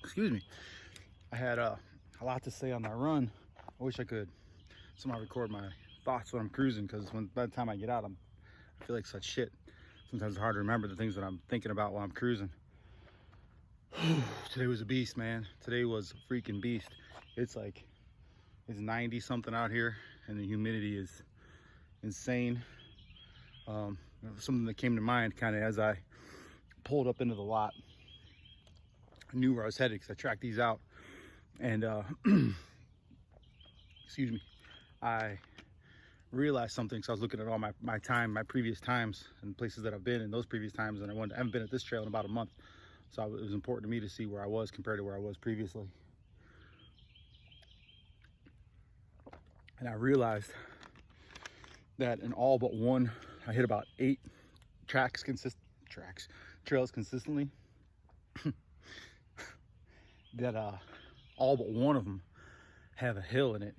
Excuse me. I had a lot to say on that run. I wish I could somehow record my thoughts when I'm cruising, because by the time I get out, I feel like such shit. Sometimes it's hard to remember the things that I'm thinking about while I'm cruising. Today was a beast, man. Today was a freaking beast. It's 90 something out here, and the humidity is insane. Something that came to mind kind of as I pulled up into the lot. I knew where I was headed because I tracked these out, and excuse me, I realized something because I was looking at all my previous times and places that I've been in those previous times, and I haven't been at this trail in about a month, so it was important to me to see where I was compared to where I was previously. And I realized that in all but one, I hit about 8 trails consistently. That all but one of them have a hill in it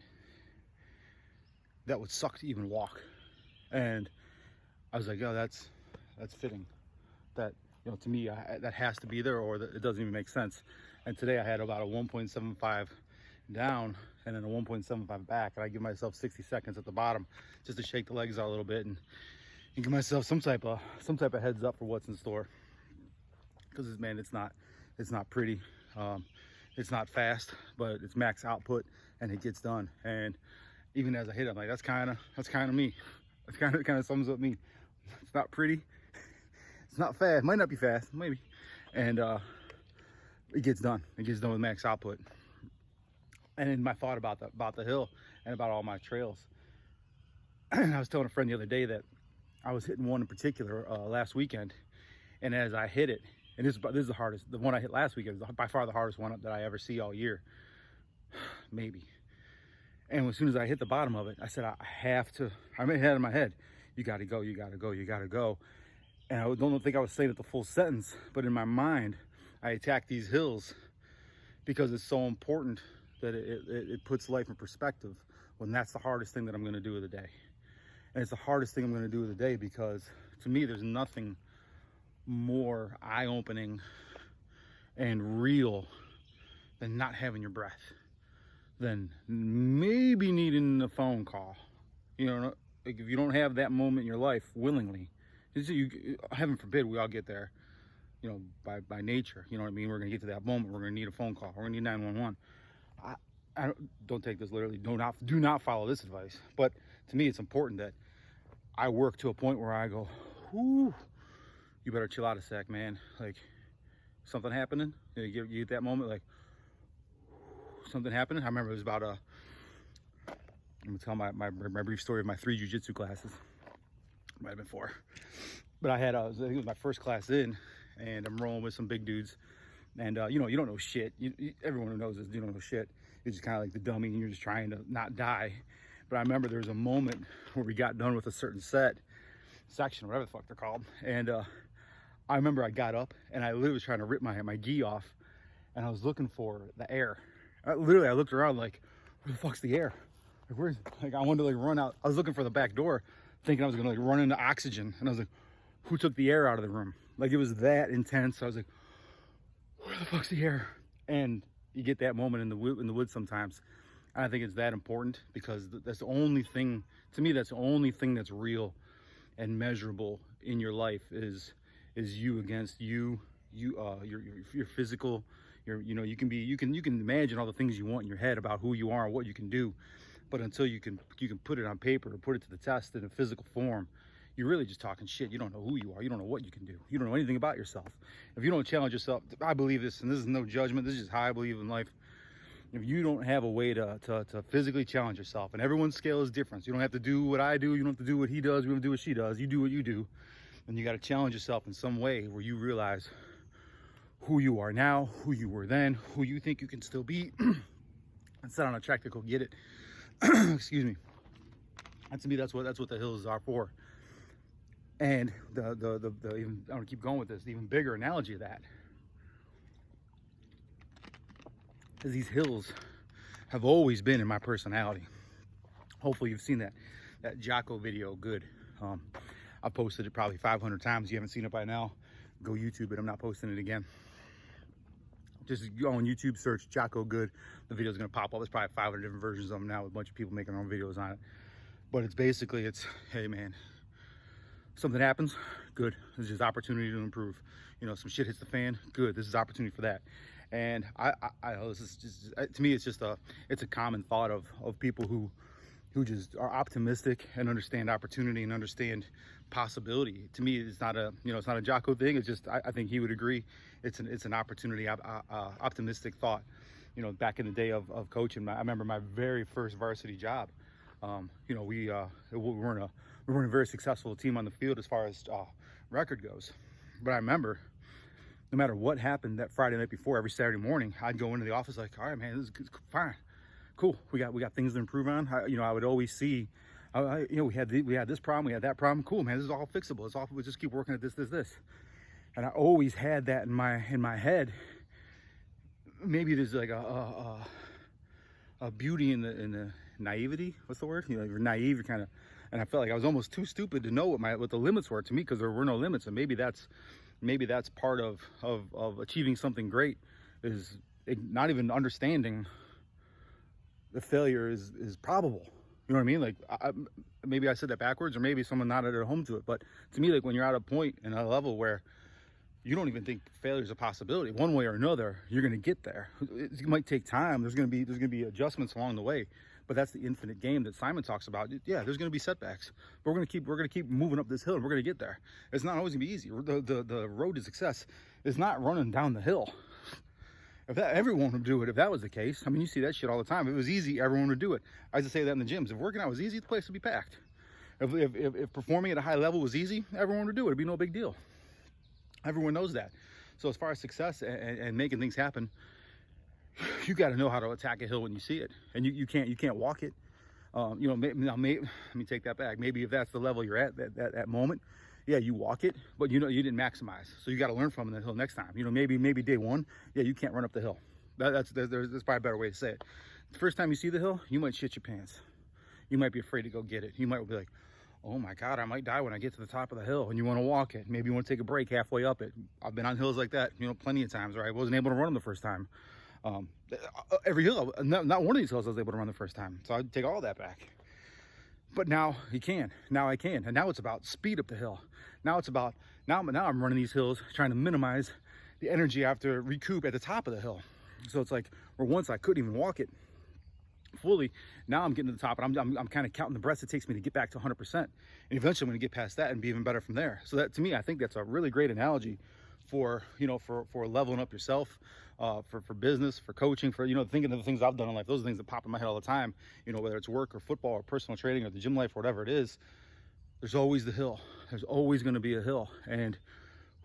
that would suck to even walk. And I was like, oh, that's fitting. That, to me, that has to be there, or that it doesn't even make sense. And today I had about a 1.75 down and then a 1.75 back, and I give myself 60 seconds at the bottom just to shake the legs out a little bit and give myself some type of heads up for what's in store. Because man, it's not pretty. It's not fast, but it's max output and it gets done. And even as I hit it, I'm like, that's kind of me. That's kind of sums up me. It's not pretty. It's not fast. Might not be fast, maybe. And it gets done. It gets done with max output. And then my thought about the hill and about all my trails. I was telling a friend the other day that I was hitting one in particular last weekend, and as I hit it, and this is the hardest. The one I hit last weekend is by far the hardest one that I ever see all year, maybe. And as soon as I hit the bottom of it, I said, I have to. I made it out of my head. You got to go. You got to go. You got to go. And I don't think I was saying it the full sentence, but in my mind, I attack these hills because it's so important that it puts life in perspective when that's the hardest thing that I'm going to do of the day. And it's the hardest thing I'm going to do of the day because, to me, there's nothing more eye-opening and real than not having your breath, than maybe needing a phone call. Like if you don't have that moment in your life willingly, heaven forbid we all get there, by nature, you know what I mean? We're going to get to that moment. We're going to need a phone call. We're going to need 911. I don't take this literally. Do not follow this advice. But to me, it's important that I work to a point where I go, whoo, you better chill out a sec, man. Like, something happening. You get that moment, like, something happening. I remember it was about I'm gonna tell my brief story of my 3 jiu-jitsu classes. Might have been 4, but I think it was my first class in, and I'm rolling with some big dudes, and you don't know shit. Everyone who knows this, you don't know shit. You're just kind of like the dummy, and you're just trying to not die. But I remember there was a moment where we got done with a certain section, whatever the fuck they're called, and I remember I got up and I literally was trying to rip my gi off, and I was looking for the air. I looked around like, where the fuck's the air? Like, where's, like, I wanted to run out. I was looking for the back door, thinking I was gonna run into oxygen, and I was like, who took the air out of the room? Like, it was that intense. I was like, where the fuck's the air? And you get that moment in the woods sometimes. And I think it's that important because that's the only thing, to me, that's the only thing that's real and measurable in your life is you against you, your physical, you can imagine all the things you want in your head about who you are and what you can do, but until you can put it on paper or put it to the test in a physical form, you're really just talking shit. You don't know who you are. You don't know what you can do. You don't know anything about yourself. If you don't challenge yourself, I believe this, and this is no judgment, this is just how I believe in life. If you don't have a way to physically challenge yourself, and everyone's scale is different. So you don't have to do what I do. You don't have to do what he does. You don't have to do what she does. You do what you do. And you got to challenge yourself in some way where you realize who you are now, who you were then, who you think you can still be, and set on a track to go get it. Excuse me. And to me, that's what the hills are for. And the even, I want to keep going with this, the even bigger analogy of that is these hills have always been in my personality. Hopefully you've seen that Jocko video, good. I posted it probably 500 times. You haven't seen it by now, go YouTube it. I'm not posting it again. Just go on YouTube, search Jocko Good. The video's gonna pop up. There's probably 500 different versions of them now with a bunch of people making their own videos on it. But it's basically, hey man, something happens, good. This is just opportunity to improve. You know, some shit hits the fan, good. This is opportunity for that. And I this is just, to me, it's a common thought of people who just are optimistic and understand opportunity and understand possibility. To me, it's not a Jocko thing. It's just, I think he would agree. It's an opportunity, optimistic thought. You know, back in the day of coaching, I remember my very first varsity job. You know, we weren't a very successful team on the field as far as record goes. But I remember, no matter what happened that Friday night before, every Saturday morning, I'd go into the office like, all right, man, this is fine, cool. We got things to improve on. I would always see, you know, we had this problem, we had that problem. Cool, man, this is all fixable. It's all, we just keep working at this. And I always had that in my head. Maybe there's like a beauty in the naivety. What's the word? You know, you're naive. You're kind of, and I felt like I was almost too stupid to know what the limits were to me, because there were no limits. And maybe that's part of achieving something great, is not even understanding the failure is probable. You know what I mean? Like, maybe I said that backwards, or maybe someone nodded at home to it. But to me, like, when you're at a point and a level where you don't even think failure is a possibility, one way or another, you're going to get there. It might take time. There's going to be adjustments along the way, but that's the infinite game that Simon talks about. Yeah, there's going to be setbacks, but we're going to keep moving up this hill, and we're going to get there. It's not always going to be easy. The road to success is not running down the hill. If everyone would do it, if that was the case, I mean, you see that shit all the time. If it was easy, everyone would do it. I used to say that in the gyms. If working out was easy, the place would be packed. If performing at a high level was easy, everyone would do it. It'd be no big deal. Everyone knows that. So as far as success and making things happen, you got to know how to attack a hill when you see it, and you can't walk it. You know, let me take that back. Maybe if that's the level you're at that moment, yeah, you walk it, but you know you didn't maximize. So you got to learn from the hill next time. You know, maybe day one, yeah, you can't run up the hill. That's probably a better way to say it. The first time you see the hill, you might shit your pants. You might be afraid to go get it. You might be like, oh my God, I might die when I get to the top of the hill, and you want to walk it. Maybe you want to take a break halfway up it. I've been on hills like that, you know, plenty of times where I wasn't able to run them the first time. Every hill, not one of these hills I was able to run the first time. So I'd take all that back. But now you can. Now I can. And now it's about speed up the hill. Now it's about, now I'm running these hills trying to minimize the energy I have to recoup at the top of the hill. So it's like, where once I couldn't even walk it fully, now I'm getting to the top, and I'm kind of counting the breaths it takes me to get back to 100%. And eventually I'm going to get past that and be even better from there. So that, to me, I think that's a really great analogy for, you know, for leveling up yourself, for business, for coaching, for, you know, thinking of the things I've done in life. Those are things that pop in my head all the time, you know, whether it's work or football or personal training or the gym life or whatever it is. There's always the hill. There's always going to be a hill. And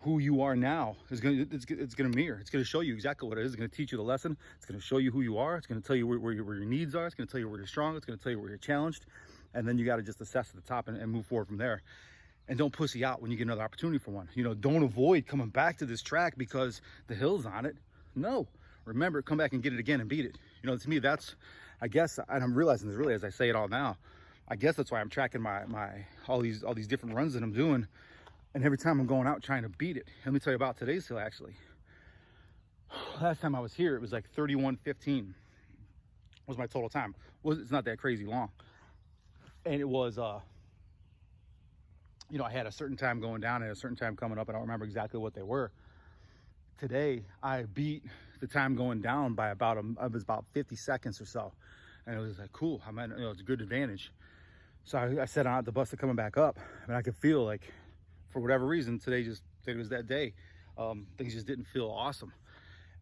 who you are now is going to mirror. It's going to show you exactly what it is. It's going to teach you the lesson. It's going to show you who you are. It's going to tell you where your needs are. It's going to tell you where you're strong. It's going to tell you where you're challenged. And then you got to just assess at the top and move forward from there. And don't pussy out when you get another opportunity for one. You know, don't avoid coming back to this track because the hill's on it. No, remember, come back and get it again and beat it. You know, to me, that's, I guess, and I'm realizing this really as I say it all now, I guess that's why I'm tracking my all these different runs that I'm doing. And every time I'm going out trying to beat it. Let me tell you about today's hill, actually. Last time I was here, it was like 31:15 was my total time. It's not that crazy long. And it was, you know, I had a certain time going down and a certain time coming up. I don't remember exactly what they were. Today, I beat the time going down by about 50 seconds or so. And it was like, cool. I mean, you know, it's a good advantage. So I set out the bus coming back up. And I could feel like, for whatever reason, today was that day. Things just didn't feel awesome.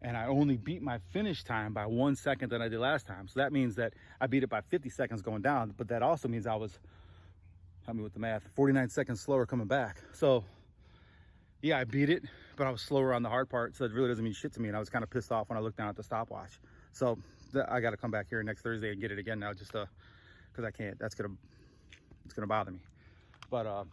And I only beat my finish time by 1 second than I did last time. So that means that I beat it by 50 seconds going down, but that also means I was, help me with the math, 49 seconds slower coming back. So yeah, I beat it, but I was slower on the hard part. So it really doesn't mean shit to me. And I was kind of pissed off when I looked down at the stopwatch. So I got to come back here next Thursday and get it again now, just because I can't, it's going to bother me. But,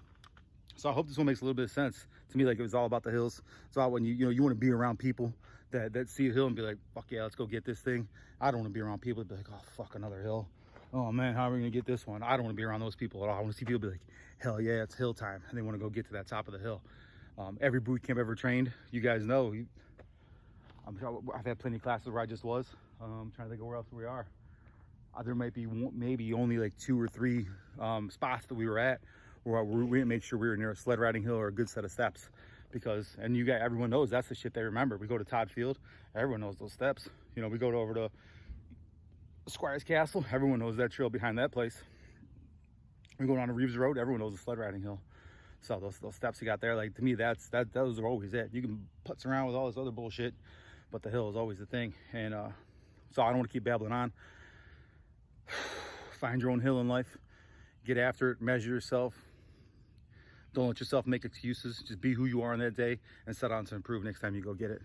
so I hope this one makes a little bit of sense to me. Like, it was all about the hills. It's all when you want to be around people that see a hill and be like, fuck yeah, let's go get this thing. I don't want to be around people that be like, oh fuck, another hill. Oh man, how are we gonna get this one? I don't want to be around those people at all. I want to see people be like, hell yeah, it's hill time, and they want to go get to that top of the hill. Every boot camp ever trained, you guys know, I'm sure I've had plenty of classes where I just was. I'm trying to think of where else we are. There might be maybe only like 2 or 3 spots that we were at where we didn't make sure we were near a sled riding hill or a good set of steps, because, and you got, everyone knows that's the shit they remember. We go to Todd Field, everyone knows those steps. You know, we go over to Squires Castle, everyone knows that trail behind that place. We go down to Reeves Road, everyone knows the sled riding hill. So those steps you got there, like, to me, those are always it. You can putz around with all this other bullshit, but the hill is always the thing. And so I don't want to keep babbling on. Find your own hill in life, get after it, measure yourself. Don't let yourself make excuses. Just be who you are on that day and set on to improve next time you go get it.